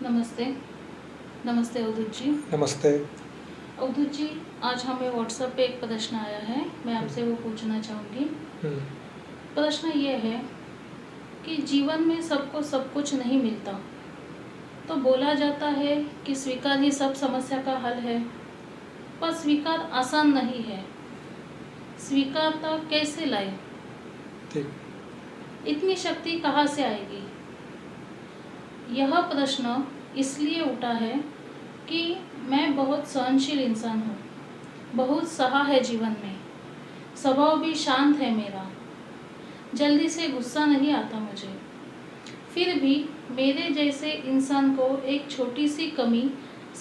नमस्ते। नमस्ते अवधूत जी। नमस्ते। अवधूत जी, आज हमें व्हाट्सएप पे एक प्रश्न आया है, मैं आपसे वो पूछना चाहूँगी। प्रश्न ये है कि जीवन में सबको सब कुछ नहीं मिलता, तो बोला जाता है कि स्वीकार ही सब समस्या का हल है, पर स्वीकार आसान नहीं है। स्वीकारता कैसे लाए? ठीक। इतनी शक्ति कहाँ से आएगी? यह प्रश्न इसलिए उठा है कि मैं बहुत सहनशील इंसान हूँ, बहुत सहा है जीवन में, स्वभाव भी शांत है मेरा, जल्दी से गुस्सा नहीं आता मुझे। फिर भी मेरे जैसे इंसान को एक छोटी सी कमी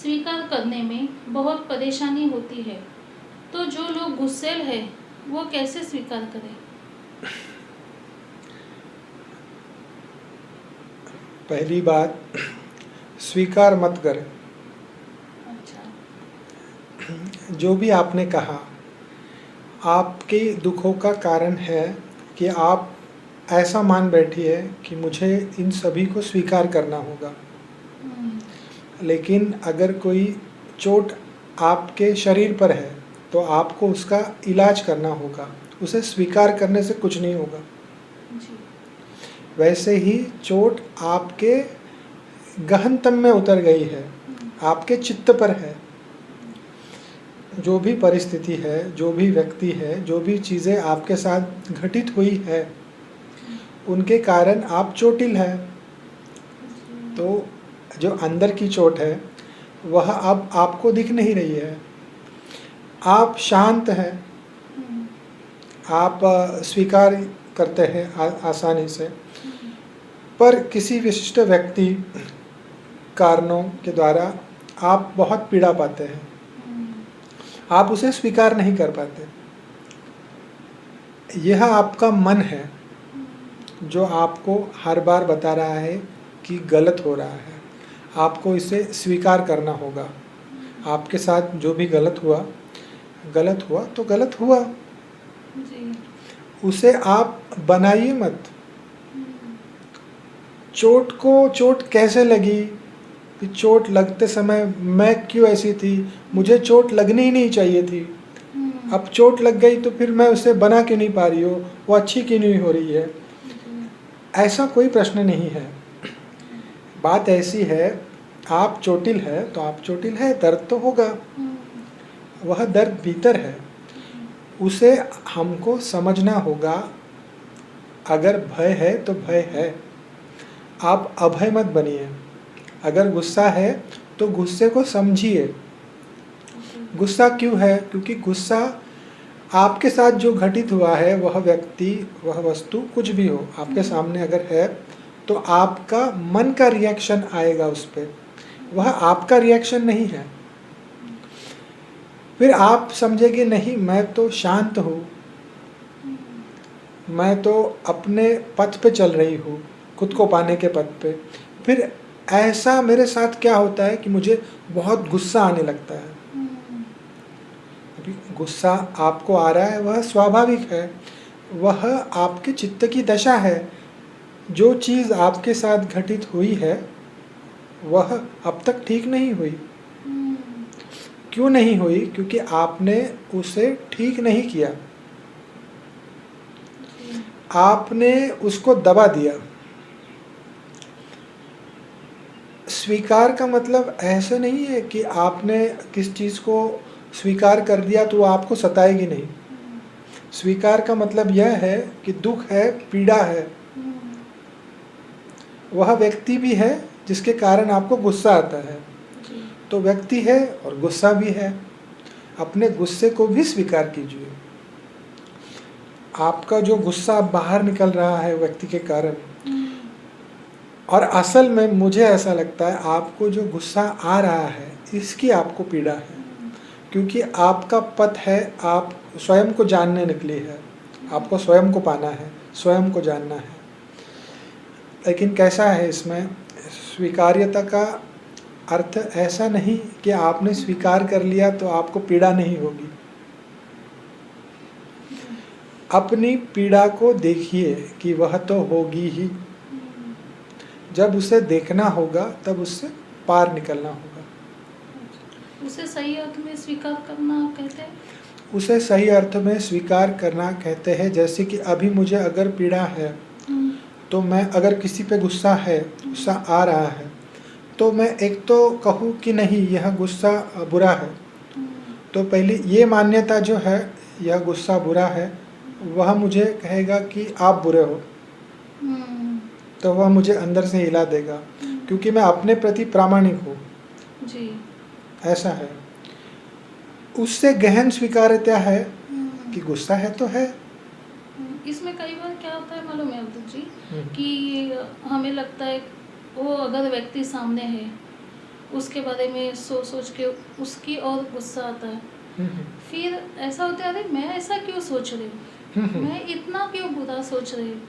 स्वीकार करने में बहुत परेशानी होती है, तो जो लोग गुस्सैल है वो कैसे स्वीकार करें? पहली बात, स्वीकार मत करें। अच्छा। जो भी आपने कहा, आपके दुखों का कारण है कि आप ऐसा मान बैठी है कि मुझे इन सभी को स्वीकार करना होगा। लेकिन अगर कोई चोट आपके शरीर पर है तो आपको उसका इलाज करना होगा, उसे स्वीकार करने से कुछ नहीं होगा। जी। वैसे ही चोट आपके गहनतम में उतर गई है, आपके चित्त पर है। जो भी परिस्थिति है, जो भी व्यक्ति है, जो भी चीज़ें आपके साथ घटित हुई है, उनके कारण आप चोटिल है। तो जो अंदर की चोट है वह अब आपको दिख नहीं रही है। आप शांत हैं, आप स्वीकार करते हैं आसानी से, पर किसी विशिष्ट व्यक्ति कारणों के द्वारा आप बहुत पीड़ा पाते हैं, आप उसे स्वीकार नहीं कर पाते। यह आपका मन है जो आपको हर बार बता रहा है कि गलत हो रहा है, आपको इसे स्वीकार करना होगा। आपके साथ जो भी गलत हुआ तो गलत हुआ, जी। उसे आप बनाइए मत। चोट को चोट कैसे लगी कि चोट लगते समय मैं क्यों ऐसी थी, मुझे चोट लगनी ही नहीं चाहिए थी, अब चोट लग गई तो फिर मैं उसे बना क्यों नहीं पा रही हूँ, वो अच्छी क्यों नहीं हो रही है। ऐसा कोई प्रश्न नहीं है। बात ऐसी है, आप चोटिल है तो आप चोटिल है, दर्द तो होगा, वह दर्द भीतर है, उसे हमको समझना होगा। अगर भय है तो भय है, आप अभय मत बनिए। अगर गुस्सा है तो गुस्से को समझिए। गुस्सा क्यों है? क्योंकि गुस्सा आपके साथ जो घटित हुआ है, वह व्यक्ति, वह वस्तु, कुछ भी हो, आपके सामने अगर है तो आपका मन का रिएक्शन आएगा उस पर, वह आपका रिएक्शन नहीं है। फिर आप समझेंगे नहीं, मैं तो शांत हूँ, मैं तो अपने पथ पे चल रही हूँ, खुद को पाने के पथ पे। फिर ऐसा मेरे साथ क्या होता है कि मुझे बहुत गुस्सा आने लगता है। अभी गुस्सा आपको आ रहा है, वह स्वाभाविक है, वह आपके चित्त की दशा है। जो चीज़ आपके साथ घटित हुई है वह अब तक ठीक नहीं हुई। क्यों नहीं हुई? क्योंकि आपने उसे ठीक नहीं किया, आपने उसको दबा दिया। स्वीकार का मतलब ऐसा नहीं है कि आपने किस चीज़ को स्वीकार कर दिया तो वो आपको सताएगी नहीं। स्वीकार का मतलब यह है कि दुख है, पीड़ा है, वह व्यक्ति भी है जिसके कारण आपको गुस्सा आता है, तो व्यक्ति है और गुस्सा भी है। अपने गुस्से को भी स्वीकार कीजिए। आपका जो गुस्सा बाहर निकल रहा है व्यक्ति के कारण, और असल में मुझे ऐसा लगता है आपको जो गुस्सा आ रहा है इसकी आपको पीड़ा है, क्योंकि आपका पथ है, आप स्वयं को जानने निकली है, आपको स्वयं को पाना है, स्वयं को जानना है। लेकिन कैसा है, इसमें स्वीकार्यता का अर्थ ऐसा नहीं कि आपने स्वीकार कर लिया तो आपको पीड़ा नहीं होगी। अपनी पीड़ा को देखिए कि वह तो होगी ही, जब उसे देखना होगा तब उससे पार निकलना होगा। उसे सही अर्थ में स्वीकार करना कहते हैं। उसे सही अर्थ में स्वीकार करना कहते हैं, जैसे कि अभी मुझे अगर पीड़ा है तो मैं अगर किसी पे गुस्सा है, गुस्सा आ रहा है, तो मैं एक तो कहूँ कि नहीं यह गुस्सा बुरा है, तो पहले ये मान्यता जो है यह गुस्सा बुरा है वह मुझे कहेगा कि आप बुरे हो, तो वह मुझे अंदर से हिला देगा, क्योंकि मैं अपने प्रति प्रामाणिक हूँ जी। ऐसा है। उससे गहन स्वीकार्यता है कि गुस्सा है तो है। इसमें कई बार क्या होता है मालूम है अब्दुल जी, कि हमें लगता है वो अगर व्यक्ति सामने है उसके बारे में सोच सोच के उसकी और गुस्सा आता है। फिर ऐसा होता है, अरे मैं ऐसा क्यों सोच रही हूँ, मैं इतना क्यों बुरा सोच रही हूँ,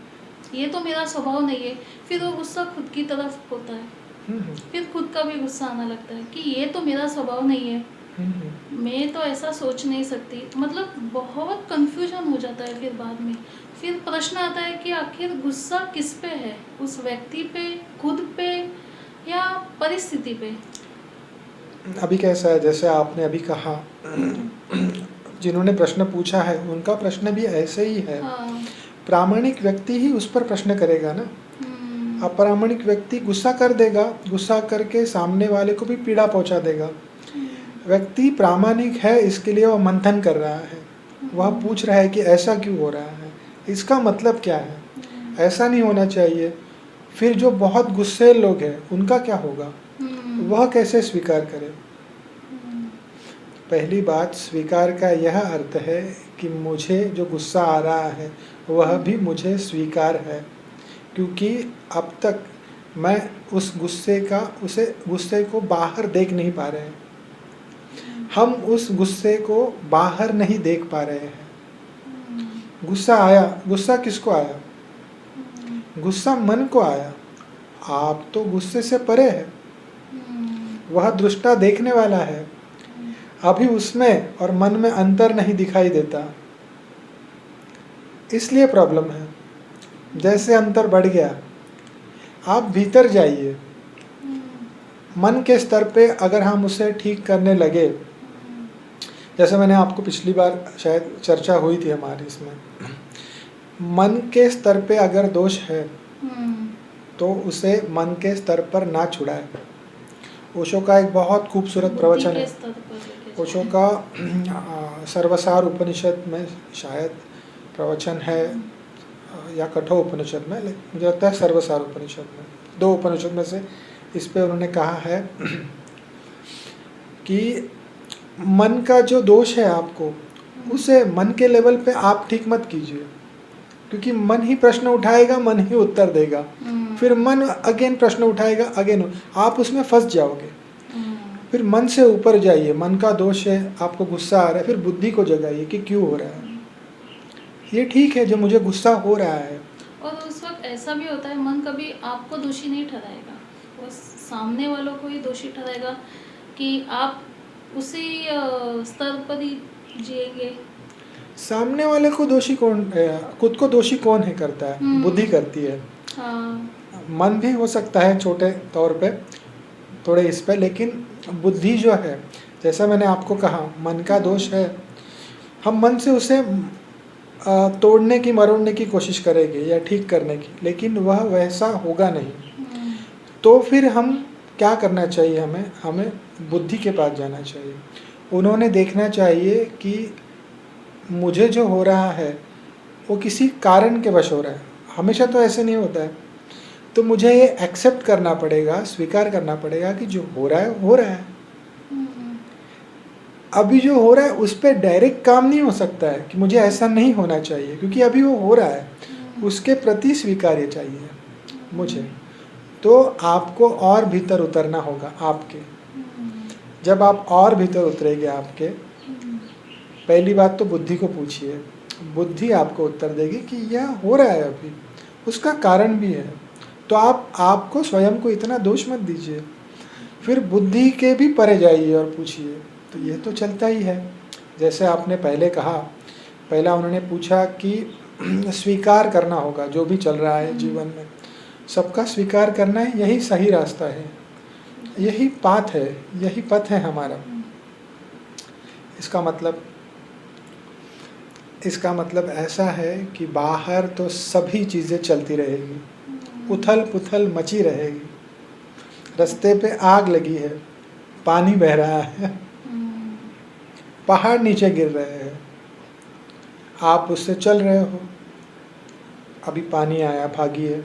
ये तो मेरा स्वभाव नहीं है। फिर वो गुस्सा खुद की तरफ होता है, फिर खुद का भी गुस्सा आने लगता है कि ये तो मेरा स्वभाव नहीं है, मैं तो ऐसा सोच नहीं सकती। मतलब बहुत कंफ्यूजन हो जाता है फिर बाद में। फिर प्रश्न आता है कि आखिर गुस्सा किस पे है, उस व्यक्ति पे, खुद पे या परिस्थिति पे। अभी कैसा है, जैसे आपने अभी कहा जिन्होंने प्रश्न पूछा है उनका प्रश्न भी ऐसे ही है। हाँ। प्रामाणिक व्यक्ति ही उस पर प्रश्न करेगा ना। अप्रामाणिक व्यक्ति गुस्सा कर देगा, गुस्सा करके सामने वाले को भी पीड़ा पहुंचा देगा। व्यक्ति प्रामाणिक है, इसके लिए वह मंथन कर रहा है, वह पूछ रहा है कि ऐसा क्यों हो रहा है, इसका मतलब क्या है, ऐसा नहीं होना चाहिए। फिर जो बहुत गुस्से लोग हैं उनका क्या होगा, वह कैसे स्वीकार करे। पहली बात, स्वीकार का यह अर्थ है कि मुझे जो गुस्सा आ रहा है वह भी मुझे स्वीकार है, क्योंकि अब तक मैं उस गुस्से को बाहर देख नहीं पा रहे हैं। हम उस गुस्से को बाहर नहीं देख पा रहे हैं। गुस्सा आया, गुस्सा किसको आया, गुस्सा मन को आया। आप तो गुस्से से परे है, वह दृष्टा देखने वाला है। अभी उसमें और मन में अंतर नहीं दिखाई देता, इसलिए प्रॉब्लम है। जैसे अंतर बढ़ गया, आप भीतर जाइए, मन के स्तर पे अगर हम उसे ठीक करने लगे, जैसे मैंने आपको पिछली बार शायद चर्चा हुई थी हमारी इसमें, मन के स्तर पे अगर दोष है तो उसे मन के स्तर पर ना छुड़ाए। ओशो का एक बहुत खूबसूरत प्रवचन है, ओशो का सर्वसार उपनिषद में शायद प्रवचन है या कठोर उपनिषद में, मुझे लगता है सर्वसार उपनिषद में, 2 उपनिषद में से इस पे उन्होंने कहा है कि मन का जो दोष है आपको, उसे मन के लेवल पे आप ठीक मत कीजिए, क्योंकि मन ही प्रश्न उठाएगा, मन ही उत्तर देगा। फिर मन अगेन प्रश्न उठाएगा, अगेन आप उसमें फंस जाओगे। फिर मन से ऊपर जाइए, मन का दोष है, आपको गुस्सा आ रहा है, फिर बुद्धि को जगाइए कि क्यों हो रहा है, ये ठीक है जो मुझे गुस्सा हो रहा है। और उस वक्त ऐसा भी होता है, मन कभी आपको दोषी नहीं ठहराएगा, वो सामने वालों को ही दोषी ठहराएगा कि आप उसी स्तर पर ही जिएंगे। सामने वाले को दोषी कौन, खुद को दोषी कौन है करता है, बुद्धि करती है। हाँ। मन भी हो सकता है छोटे तौर पे, थोड़े इस पे, लेकिन बुद्धि जो है, जैसा मैंने आपको कहा मन का दोष है, हम मन से उसे तोड़ने की, मरोड़ने की कोशिश करेंगे या ठीक करने की, लेकिन वह वैसा होगा नहीं। तो फिर हम क्या करना चाहिए, हमें बुद्धि के पास जाना चाहिए। उन्होंने देखना चाहिए कि मुझे जो हो रहा है वो किसी कारण के वश हो रहा है, हमेशा तो ऐसे नहीं होता है। तो मुझे ये एक्सेप्ट करना पड़ेगा, स्वीकार करना पड़ेगा कि जो हो रहा है हो रहा है। अभी जो हो रहा है उस पर डायरेक्ट काम नहीं हो सकता है कि मुझे ऐसा नहीं होना चाहिए, क्योंकि अभी वो हो रहा है, उसके प्रति स्वीकार्य चाहिए मुझे। तो आपको और भीतर उतरना होगा आपके। जब आप और भीतर उतरेंगे आपके, पहली बात तो बुद्धि को पूछिए, बुद्धि आपको उत्तर देगी कि यह हो रहा है अभी, उसका कारण भी है। तो आपको स्वयं को इतना दोष मत दीजिए। फिर बुद्धि के भी परे जाइए और पूछिए, तो ये तो चलता ही है। जैसे आपने पहले कहा, पहला उन्होंने पूछा कि स्वीकार करना होगा जो भी चल रहा है जीवन में, सबका स्वीकार करना है, यही सही रास्ता है। यही पाथ है, यही पथ है हमारा। इसका मतलब ऐसा है कि बाहर तो सभी चीज़ें चलती रहेगी, उथल पुथल मची रहेगी, रास्ते पे आग लगी है, पानी बह रहा है, पहाड़ नीचे गिर रहे हैं, आप उससे चल रहे हो, अभी पानी आया भागिए,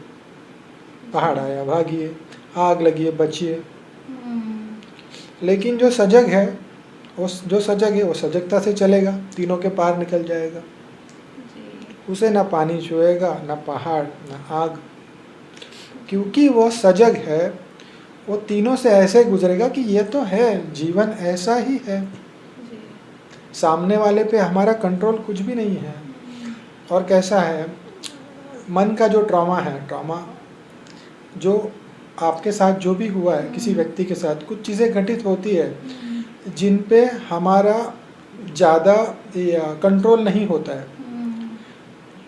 पहाड़ आया भागिए, आग लगी है बचिए। लेकिन जो सजग है वो सजगता से चलेगा, तीनों के पार निकल जाएगा। उसे ना पानी छुएगा, ना पहाड़, ना आग, क्योंकि वो सजग है। वो तीनों से ऐसे गुजरेगा कि ये तो है, जीवन ऐसा ही है, सामने वाले पे हमारा कंट्रोल कुछ भी नहीं है। और कैसा है, मन का जो ट्रॉमा जो आपके साथ जो भी हुआ है, किसी व्यक्ति के साथ कुछ चीज़ें घटित होती है जिन पे हमारा ज़्यादा कंट्रोल नहीं होता है,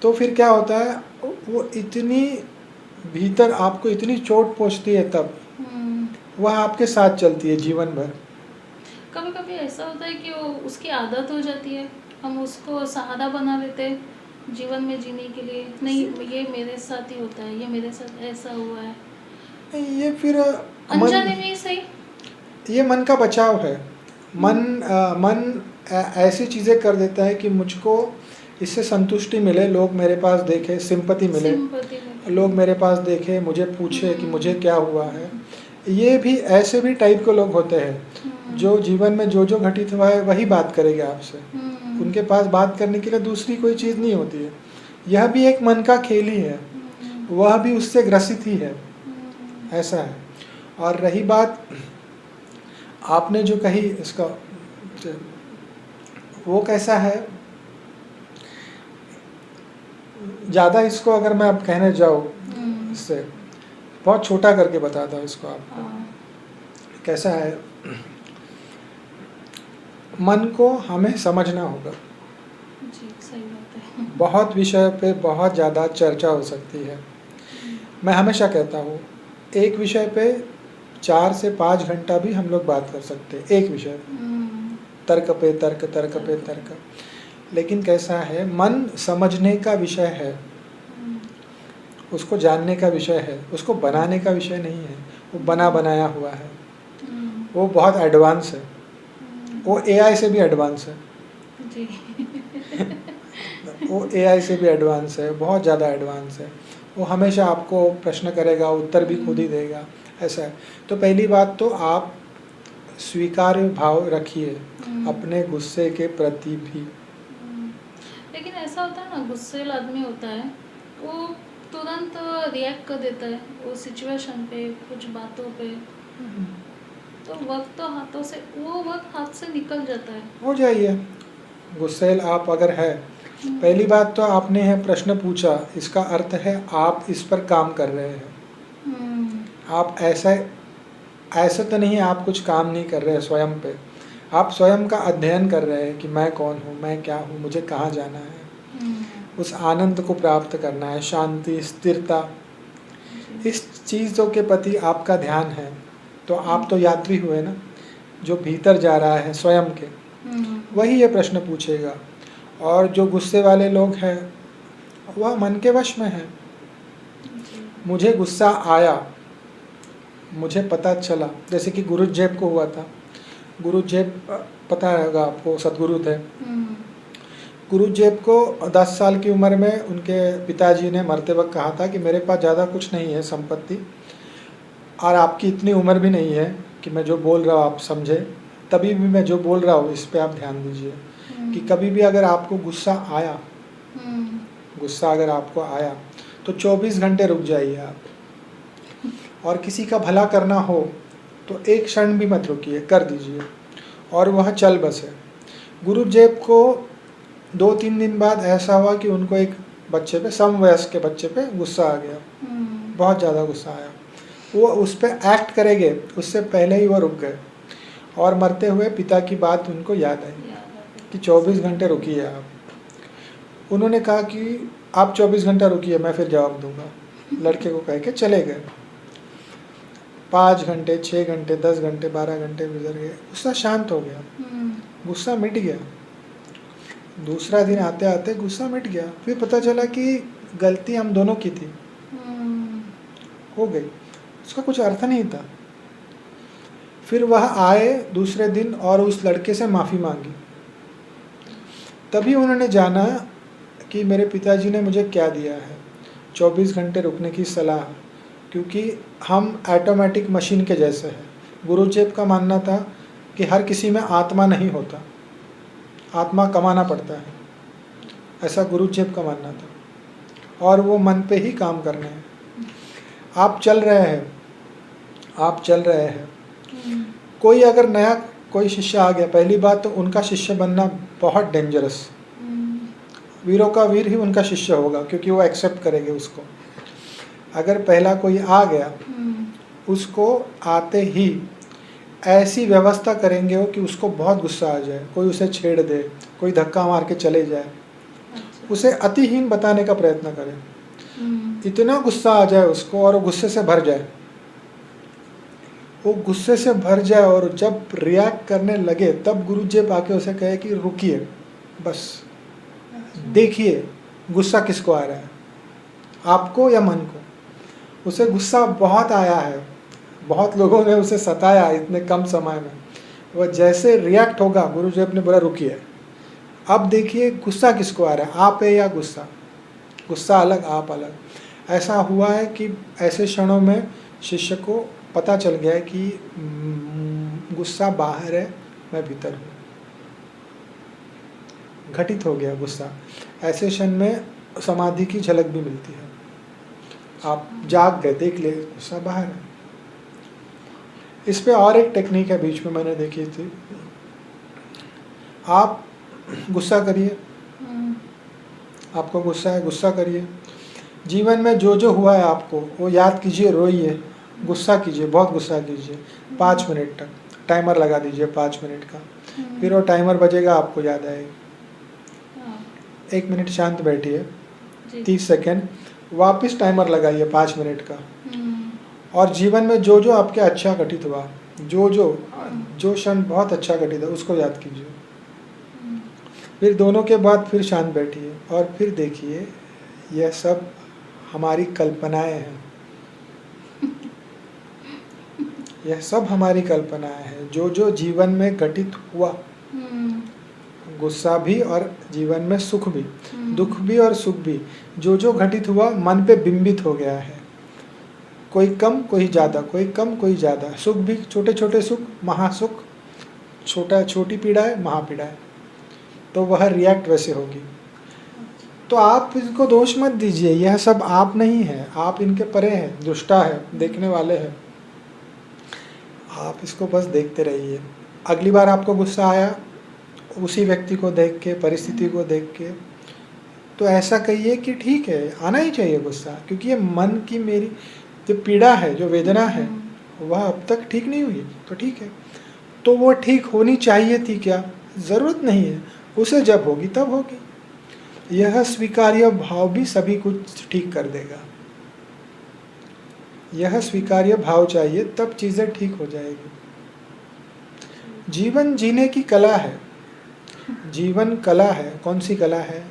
तो फिर क्या होता है, वो इतनी भीतर आपको इतनी चोट पहुँचती है, तब वह आपके साथ चलती है जीवन भर। कभी कभी ऐसा होता है कि वो उसकी आदत हो जाती है, हम उसको सहारा बना लेते हैं जीवन में जीने के लिए। नहीं, ये मेरे साथ ही होता है, ये मेरे साथ ऐसा हुआ है, ये फिर अनजाने में ही सही, ये मन का बचाव है। मन ऐसी चीज़ें कर देता है कि मुझको इससे संतुष्टि मिले, लोग मेरे पास देखे, सिंपैथी मिले, लोग मेरे पास देखे, मुझे पूछे कि मुझे क्या हुआ है। ये भी ऐसे भी टाइप के लोग होते हैं जो जीवन में जो घटित हुआ है वही बात करेंगे आपसे। उनके पास बात करने के लिए दूसरी कोई चीज़ नहीं होती है। यह भी एक मन का खेल ही है, वह भी उससे ग्रसित ही है, ऐसा है। और रही बात आपने जो कही, इसका वो कैसा है, ज़्यादा इसको अगर मैं अब कहने जाऊँ, इससे बहुत छोटा करके बताता हूँ इसको आपको। कैसा है, मन को हमें समझना होगा। जी, सही बात है। बहुत विषय पे बहुत ज़्यादा चर्चा हो सकती है। मैं हमेशा कहता हूँ, एक विषय पे 4 से 5 घंटा भी हम लोग बात कर सकते हैं, एक विषय पे, तर्क पे तर्क। लेकिन कैसा है, मन समझने का विषय है, उसको जानने का विषय है, उसको बनाने का विषय नहीं है। वो बनाया हुआ है, वो बहुत एडवांस है, वो एआई से भी एडवांस है। जी। वो एआई से भी एडवांस है, बहुत ज़्यादा एडवांस है। वो हमेशा आपको प्रश्न करेगा, उत्तर भी खुद ही देगा, ऐसा है। तो पहली बात तो आप स्वीकार्य भाव रखिए अपने गुस्से के प्रति भी। लेकिन ऐसा होता है ना, गुस्सेल आदमी होता है, वो तुरंत रिएक्ट कर देता है वो सिचुएशन पे, कुछ बातों पे, तो वो वक्त हाथ से निकल जाता है। हो जाइए गुस्सेल आप अगर है, पहली बात तो आपने है प्रश्न पूछा, इसका अर्थ है आप इस पर काम कर रहे हैं। आप ऐसा तो नहीं है आप कुछ काम नहीं कर रहे हैं स्वयं पे, आप स्वयं का अध्ययन कर रहे हैं कि मैं कौन हूँ, मैं क्या हूँ, मुझे कहाँ जाना है, उस आनंद को प्राप्त करना है, शांति, स्थिरता, इस चीज़ों के प्रति आपका ध्यान है। तो आप तो यात्री हुए ना, जो भीतर जा रहा है स्वयं के, वही ये प्रश्न पूछेगा। और जो गुस्से वाले लोग हैं वह मन के वश में है। मुझे गुस्सा आया, मुझे पता चला, जैसे कि गुरुजेब को हुआ था। गुरुजेब पता होगा आपको, सदगुरु थे। गुरुजेब को 10 साल की उम्र में उनके पिताजी ने मरते वक्त कहा था कि मेरे पास ज़्यादा कुछ नहीं है संपत्ति, और आपकी इतनी उम्र भी नहीं है कि मैं जो बोल रहा हूँ आप समझे, तभी भी मैं जो बोल रहा हूँ इस पे आप ध्यान दीजिए कि कभी भी अगर आपको गुस्सा अगर आपको आया तो 24 घंटे रुक जाइए आप, और किसी का भला करना हो तो एक क्षण भी मत रुकिए, कर दीजिए, और वह चल बसे। गुरुजेब को 2-3 दिन बाद ऐसा हुआ कि उनको एक बच्चे पे, समवयस्क के बच्चे पे गुस्सा आ गया, बहुत ज़्यादा गुस्सा आया। वो उस पर एक्ट करेंगे उससे पहले ही वो रुक गए, और मरते हुए पिता की बात उनको याद आई कि 24 घंटे रुकिए आप। उन्होंने कहा कि आप 24 घंटा रुकिए, मैं फिर जवाब दूंगा। लड़के को कह के चले गए। 5 घंटे, 6 घंटे, 10 घंटे, 12 घंटे गुजर गए, गुस्सा शांत हो गया, गुस्सा मिट गया। दूसरा दिन आते आते गुस्सा मिट गया। फिर पता चला कि गलती हम दोनों की थी, हो गई, उसका कुछ अर्थ नहीं था। फिर वह आए दूसरे दिन और उस लड़के से माफ़ी मांगी। तभी उन्होंने जाना कि मेरे पिताजी ने मुझे क्या दिया है, 24 घंटे रुकने की सलाह, क्योंकि हम ऑटोमेटिक मशीन के जैसे हैं। गुरुचेप का मानना था कि हर किसी में आत्मा नहीं होता, आत्मा कमाना पड़ता है, ऐसा गुरुचेप का मानना था। और वो मन पे ही काम करने हैं। आप चल रहे हैं, कोई अगर नया कोई शिष्य आ गया, पहली बात तो उनका शिष्य बनना बहुत डेंजरस, वीरों का वीर ही उनका शिष्य होगा, क्योंकि वो एक्सेप्ट करेंगे उसको। अगर पहला कोई आ गया, उसको आते ही ऐसी व्यवस्था करेंगे वो कि उसको बहुत गुस्सा आ जाए, कोई उसे छेड़ दे, कोई धक्का मार के चले जाए, उसे अतिहीन बताने का प्रयत्न करें, इतना गुस्सा आ जाए उसको और वो गुस्से से भर जाए। वो गुस्से से भर जाए और जब रिएक्ट करने लगे, तब गुरुजी आके उसे कहे कि रुकिए, बस देखिए गुस्सा किसको आ रहा है, आपको या मन को। उसे गुस्सा बहुत आया है, बहुत लोगों ने उसे सताया इतने कम समय में। वह जैसे रिएक्ट होगा, गुरुजी ने बोला रुकिए, अब देखिए गुस्सा किसको आ रहा है, आप है या गुस्सा, गुस्सा अलग आप अलग। ऐसा हुआ है कि ऐसे क्षणों में शिष्य को पता चल गया है कि गुस्सा बाहर है, मैं भीतर हूँ, घटित हो गया गुस्सा। ऐसे क्षण में समाधि की झलक भी मिलती है, आप जाग गए, देख ले गुस्सा बाहर है। इस पे और एक टेक्निक है, बीच में मैंने देखी थी। आप गुस्सा करिए, आपको गुस्सा है, गुस्सा करिए। जीवन में जो जो हुआ है आपको वो याद कीजिए, रोइए, गुस्सा कीजिए, बहुत गुस्सा कीजिए, 5 मिनट तक टाइमर लगा दीजिए 5 मिनट का। फिर वो टाइमर बजेगा, आपको याद आएगी। 1 मिनट शांत बैठिए, 30 सेकेंड, वापस टाइमर लगाइए 5 मिनट का। और जीवन में जो जो आपके अच्छा घटित हुआ, जो क्षण बहुत अच्छा घटित है, उसको याद कीजिए। फिर दोनों के बाद फिर शांत बैठिए और फिर देखिए यह सब हमारी कल्पनाएं हैं, यह सब हमारी कल्पनाएं हैं। जो जो जीवन में घटित हुआ, गुस्सा भी और जीवन में सुख भी, दुख भी और सुख भी, जो जो घटित हुआ मन पे बिंबित हो गया है। कोई कम कोई ज़्यादा, कोई कम कोई ज़्यादा। सुख भी छोटे छोटे सुख, महासुख, छोटी पीड़ा है, महापीड़ा है, तो वह रिएक्ट वैसे होगी। तो आप इसको दोष मत दीजिए, यह सब आप नहीं है, आप इनके परे हैं, दृष्टा है, देखने वाले हैं। आप इसको बस देखते रहिए। अगली बार आपको गुस्सा आया, उसी व्यक्ति को देख के, परिस्थिति को देख के, तो ऐसा कहिए कि ठीक है, आना ही चाहिए गुस्सा, क्योंकि ये मन की मेरी जो पीड़ा है, जो वेदना है, वह अब तक ठीक नहीं हुई, तो ठीक है। तो वो ठीक होनी चाहिए थी क्या? ज़रूरत नहीं है, उसे जब होगी तब होगी। यह स्वीकार्य भाव भी सभी कुछ ठीक कर देगा। यह स्वीकार्य भाव चाहिए, तब चीज़ें ठीक हो जाएगी। जीवन जीने की कला है, जीवन कला है। कौन सी कला है?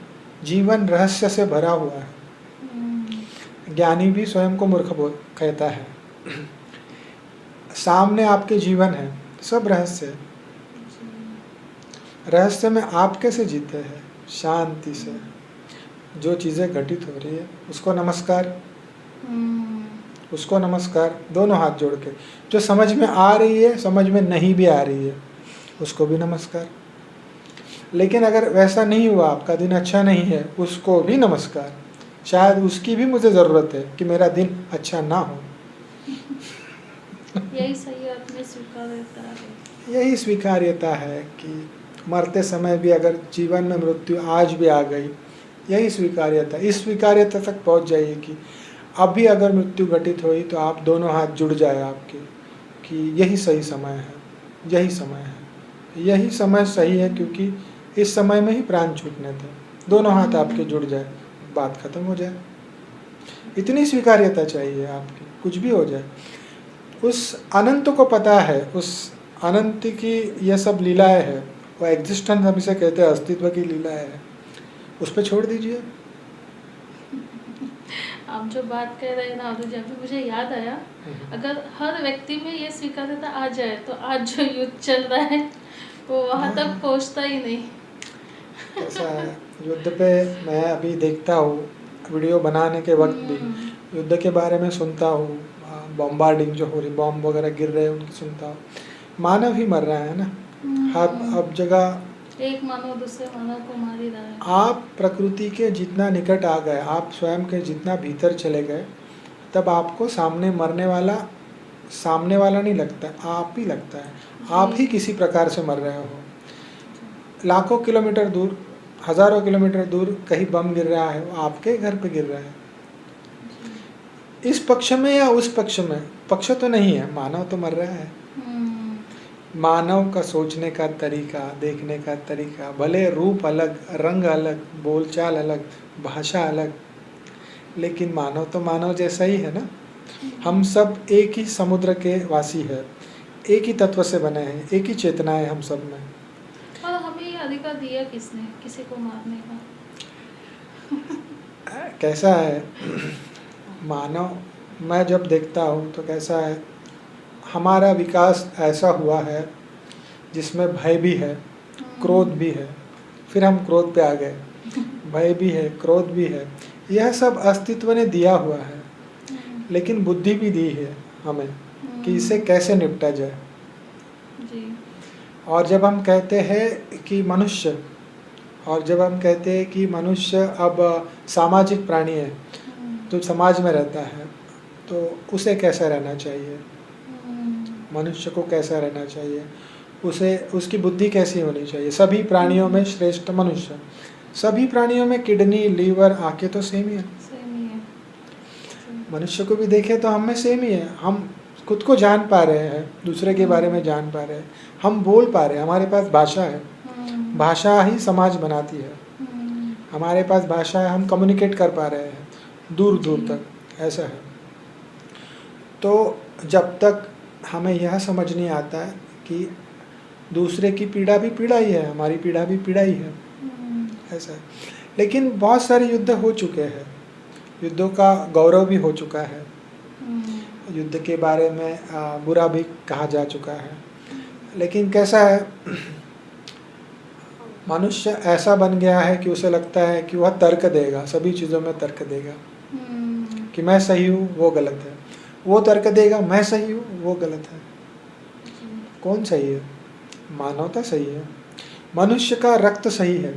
जीवन रहस्य से भरा हुआ है। ज्ञानी भी स्वयं को मूर्ख कहता है। सामने आपके जीवन है, सब रहस्य है। रहस्य में आप कैसे जीते हैं? शांति से। जो चीज़ें घटित हो रही है उसको नमस्कार, उसको नमस्कार, दोनों हाथ जोड़ के। जो समझ में आ रही है, समझ में नहीं भी आ रही है, उसको भी नमस्कार। लेकिन अगर वैसा नहीं हुआ, आपका दिन अच्छा नहीं है, उसको भी नमस्कार। शायद उसकी भी मुझे ज़रूरत है कि मेरा दिन अच्छा ना हो। यही सही अर्थ में स्वीकार्यता है। यही स्वीकार्यता है कि मरते समय भी अगर जीवन में मृत्यु आज भी आ गई, यही स्वीकार्यता। इस स्वीकार्यता तक पहुंच जाइए कि अभी अगर मृत्यु घटित हुई तो आप दोनों हाथ जुड़ जाए आपके, कि यही सही समय है, यही समय है, यही समय सही है, क्योंकि इस समय में ही प्राण छूटने थे। दोनों हाथ आपके जुड़ जाए, बात खत्म हो जाए। इतनी स्वीकार्यता चाहिए आपकी, कुछ भी हो जाए। उस अनंत को पता है, उस अनंत की ये सब लीलाएं है, वो एग्जिस्टेंस हम इसे कहते हैं, अस्तित्व की लीलाएं है, उस पर छोड़ दीजिए। आप जो बात कह रहे हैं ना अभी मुझे याद आया, अगर हर व्यक्ति में ये स्वीकार्यता आ जाए तो आज जो युद्ध चल रहा है वो वहाँ तक पहुँचता ही नहीं। ऐसा है, युद्ध पे मैं अभी देखता हूँ, वीडियो बनाने के वक्त भी युद्ध के बारे में सुनता हूँ, बॉम्बार्डिंग जो हो रही, बॉम्ब वगैरह गिर रहे हैं उनकी सुनता हूँ। मानव ही मर रहा है ना, हर अब जगह एक मानव दूसरे मानव को मार ही रहा है। आप प्रकृति के जितना निकट आ गए, आप स्वयं के जितना भीतर चले गए, तब आपको सामने मरने वाला सामने वाला नहीं लगता, आप ही लगता है। आप ही किसी प्रकार से मर रहे हो। लाखों किलोमीटर दूर, हजारों किलोमीटर दूर कहीं बम गिर रहा है, वो आपके घर पे गिर रहा है। इस पक्ष में या उस पक्ष में, पक्ष तो नहीं है, मानव तो मर रहा है। मानव का सोचने का तरीका, देखने का तरीका, भले रूप अलग, रंग अलग, बोलचाल अलग, भाषा अलग, लेकिन मानव तो मानव जैसा ही है ना। हम सब एक ही समुद्र के वासी है, एक ही तत्व से बने हैं, एक ही चेतना है हम सब में। और हमें ये अधिकार दिया किसने किसी को मारने का? कैसा है मानव, मैं जब देखता हूँ तो कैसा है, हमारा विकास ऐसा हुआ है जिसमें भय भी है, क्रोध भी है, फिर हम क्रोध पे आ गए, भय भी है, क्रोध भी है, यह सब अस्तित्व ने दिया हुआ है। लेकिन बुद्धि भी दी है हमें कि इसे कैसे निपटा जाए। जी। और जब हम कहते हैं कि मनुष्य, और जब हम कहते हैं कि मनुष्य अब सामाजिक प्राणी है, तो समाज में रहता है, तो उसे कैसा रहना चाहिए, मनुष्य को कैसा रहना चाहिए, उसे उसकी बुद्धि कैसी होनी चाहिए। सभी प्राणियों में श्रेष्ठ मनुष्य, सभी प्राणियों में किडनी, लीवर, आंखें तो सेम ही है। मनुष्य को भी देखें तो हम में सेम ही है। हम खुद को जान पा रहे हैं, दूसरे के बारे में जान पा रहे हैं, हम बोल पा रहे हैं, हमारे पास भाषा है, भाषा ही समाज बनाती है। हमारे पास भाषा है, हम कम्युनिकेट कर पा रहे हैं दूर दूर तक, ऐसा है। तो जब तक हमें यह समझ नहीं आता है कि दूसरे की पीड़ा भी पीड़ा ही है, हमारी पीड़ा भी पीड़ा ही है, ऐसा है। लेकिन बहुत सारे युद्ध हो चुके हैं, युद्धों का गौरव भी हो चुका है, युद्ध के बारे में बुरा भी कहा जा चुका है। लेकिन कैसा है, मनुष्य ऐसा बन गया है कि उसे लगता है कि वह तर्क देगा, सभी चीज़ों में तर्क देगा कि मैं सही हूँ वो गलत है, वो तर्क देगा मैं सही हूँ वो गलत है। कौन सही है? मानवता सही है, मनुष्य का रक्त सही है,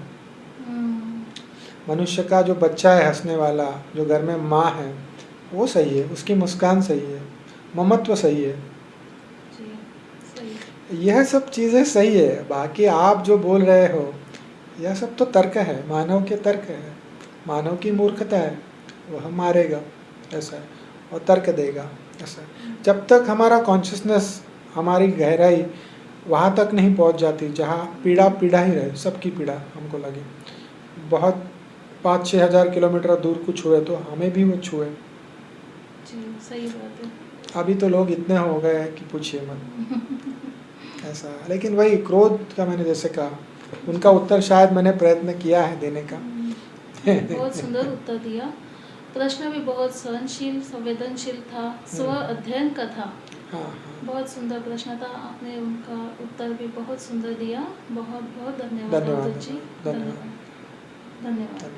मनुष्य का जो बच्चा है हंसने वाला, जो घर में माँ है वो सही है, उसकी मुस्कान सही है, ममत्व सही है, यह सब चीज़ें सही है। बाकी आप जो बोल रहे हो यह सब तो तर्क है, मानव के तर्क है, मानव की मूर्खता है, वह मारेगा ऐसा है और तर्क देगा ऐसा है। जब तक हमारा कॉन्शियसनेस, हमारी गहराई वहाँ तक नहीं पहुँच जाती जहाँ पीड़ा पीड़ा ही रहे, सबकी पीड़ा हमको लगे, बहुत 5-6 हज़ार किलोमीटर दूर कुछ हुए तो हमें भी वो छुए। सही बात है। अभी तो लोग इतने हो गए हैं कि पूछिए मत, ऐसा। लेकिन वही क्रोध का मैंने जैसे कहा, उनका उत्तर शायद मैंने प्रयत्न किया है देने का। बहुत सुंदर उत्तर दिया। प्रश्न भी बहुत सहनशील, संवेदनशील था, स्व अध्ययन का था। हाँ, बहुत सुंदर प्रश्न था, आपने उनका उत्तर भी बहुत सुंदर दिया। बहुत बहुत धन्यवाद। धन्यवाद। धन्यवाद।